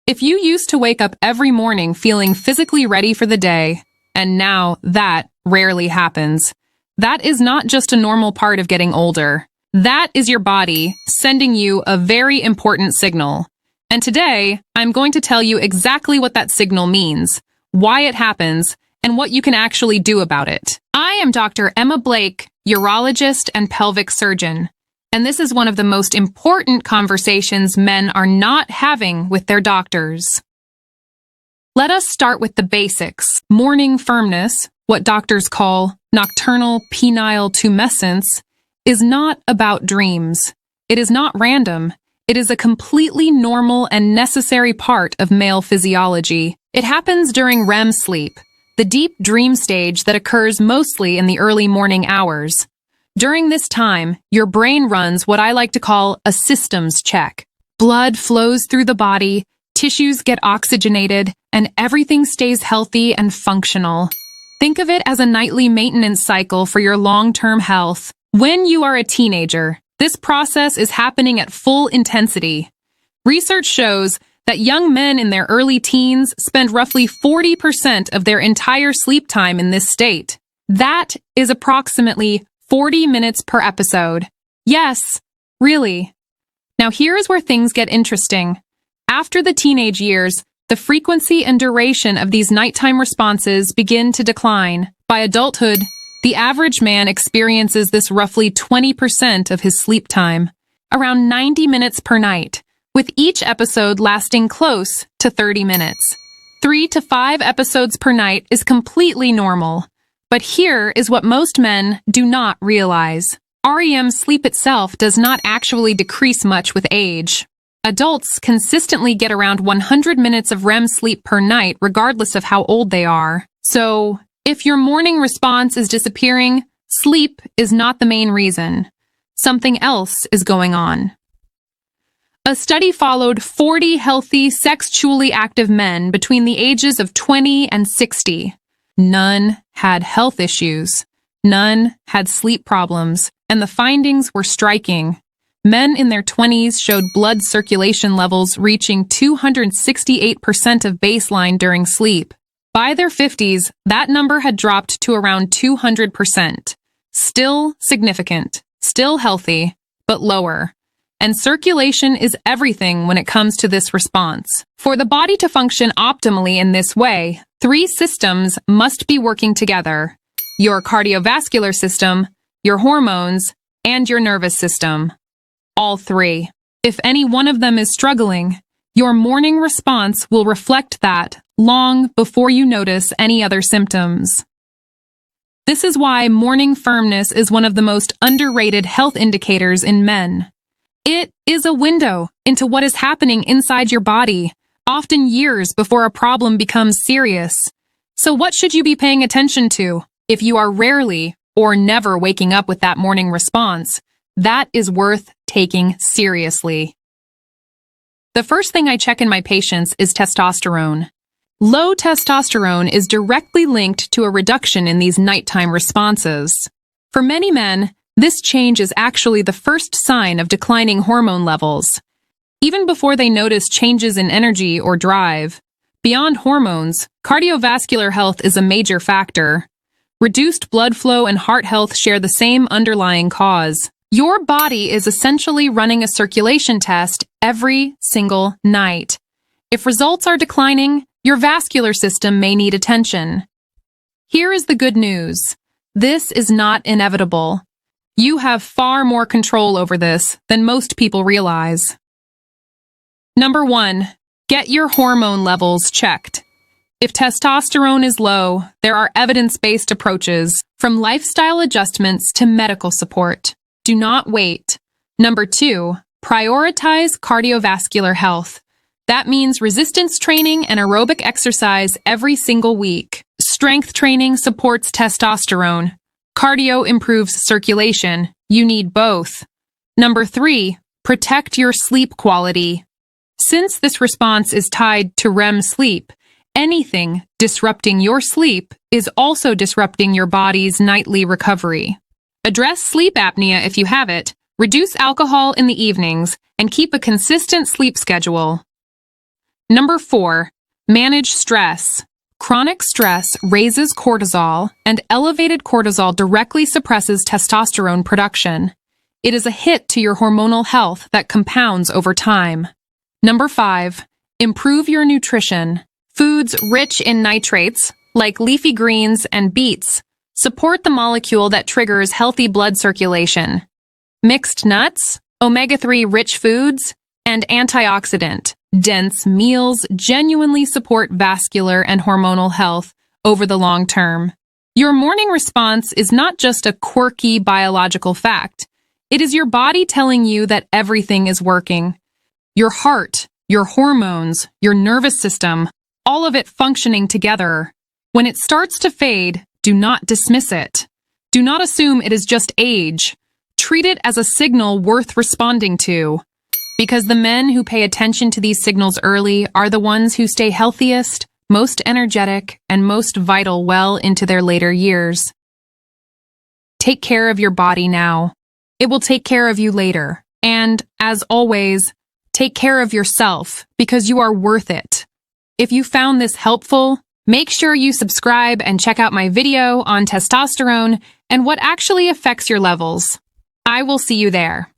If you used to wake up every morning feeling physically ready for the day, and now that rarely happens, that is not just a normal part of getting older. That is your body sending you a very important signal. And today, I'm going to tell you exactly what that signal means, why it happens, and what you can actually do about it. I am Dr. Emma Blake, urologist and pelvic surgeon, and this is one of the most important conversations men are not having with their doctors. Let us start with the basics. Morning firmness, what doctors call nocturnal penile tumescence, is not about dreams. It is not random. It is a completely normal and necessary part of male physiology. It happens during REM sleep, the deep dream stage that occurs mostly in the early morning hours. During this time, your brain runs what I like to call a systems check. Blood flows through the body, tissues get oxygenated, and everything stays healthy and functional. Think of it as a nightly maintenance cycle for your long-term health. When you are a teenager, this process is happening at full intensity. Research shows that young men in their early teens spend roughly 40% of their entire sleep time in this state. That is approximately 40 minutes per episode. Yes, really. Now here's where things get interesting. After the teenage years, the frequency and duration of these nighttime responses begin to decline. By adulthood, the average man experiences this roughly 20% of his sleep time, around 90 minutes per night, with each episode lasting close to 30 minutes. 3 to 5 episodes per night is completely normal. But here is what most men do not realize. REM sleep itself does not actually decrease much with age. Adults consistently get around 100 minutes of REM sleep per night regardless of how old they are. So, if your morning response is disappearing, sleep is not the main reason. Something else is going on. A study followed 40 healthy, sexually active men between the ages of 20 and 60. None had health issues. None had sleep problems, and the findings were striking. Men in their 20s showed blood circulation levels reaching 268% of baseline during sleep. By their 50s, that number had dropped to around 200%. Still significant, still healthy, but lower. And circulation is everything when it comes to this response. For the body to function optimally in this way, 3 systems must be working together: your cardiovascular system, your hormones, and your nervous system. All 3. If any one of them is struggling, your morning response will reflect that long before you notice any other symptoms. This is why morning firmness is one of the most underrated health indicators in men. It is a window into what is happening inside your body, often years before a problem becomes serious. So what should you be paying attention to? If you are rarely or never waking up with that morning response, that is worth taking seriously. The first thing I check in my patients is testosterone. Low testosterone is directly linked to a reduction in these nighttime responses. For many men, this change is actually the first sign of declining hormone levels. Even before they notice changes in energy or drive, beyond hormones, cardiovascular health is a major factor. Reduced blood flow and heart health share the same underlying cause. Your body is essentially running a circulation test every single night. If results are declining, your vascular system may need attention. Here is the good news. This is not inevitable. You have far more control over this than most people realize. Number 1, get your hormone levels checked. If testosterone is low, there are evidence-based approaches, from lifestyle adjustments to medical support. Do not wait. Number 2, prioritize cardiovascular health. That means resistance training and aerobic exercise every single week. Strength training supports testosterone. Cardio improves circulation. You need both. Number 3, protect your sleep quality. Since this response is tied to REM sleep, anything disrupting your sleep is also disrupting your body's nightly recovery. Address sleep apnea if you have it, reduce alcohol in the evenings, and keep a consistent sleep schedule. Number 4, manage stress. Chronic stress raises cortisol, and elevated cortisol directly suppresses testosterone production. It is a hit to your hormonal health that compounds over time. Number 5, improve your nutrition. Foods rich in nitrates, like leafy greens and beets, support the molecule that triggers healthy blood circulation. Mixed nuts, omega-3 rich foods, and antioxidant-dense meals genuinely support vascular and hormonal health over the long term. Your morning response is not just a quirky biological fact. It is your body telling you that everything is working. Your heart, your hormones, your nervous system, all of it functioning together. When it starts to fade, do not dismiss it. Do not assume it is just age. Treat it as a signal worth responding to. Because the men who pay attention to these signals early are the ones who stay healthiest, most energetic, and most vital well into their later years. Take care of your body now. It will take care of you later. And, as always, take care of yourself because you are worth it. If you found this helpful, make sure you subscribe and check out my video on testosterone and what actually affects your levels. I will see you there.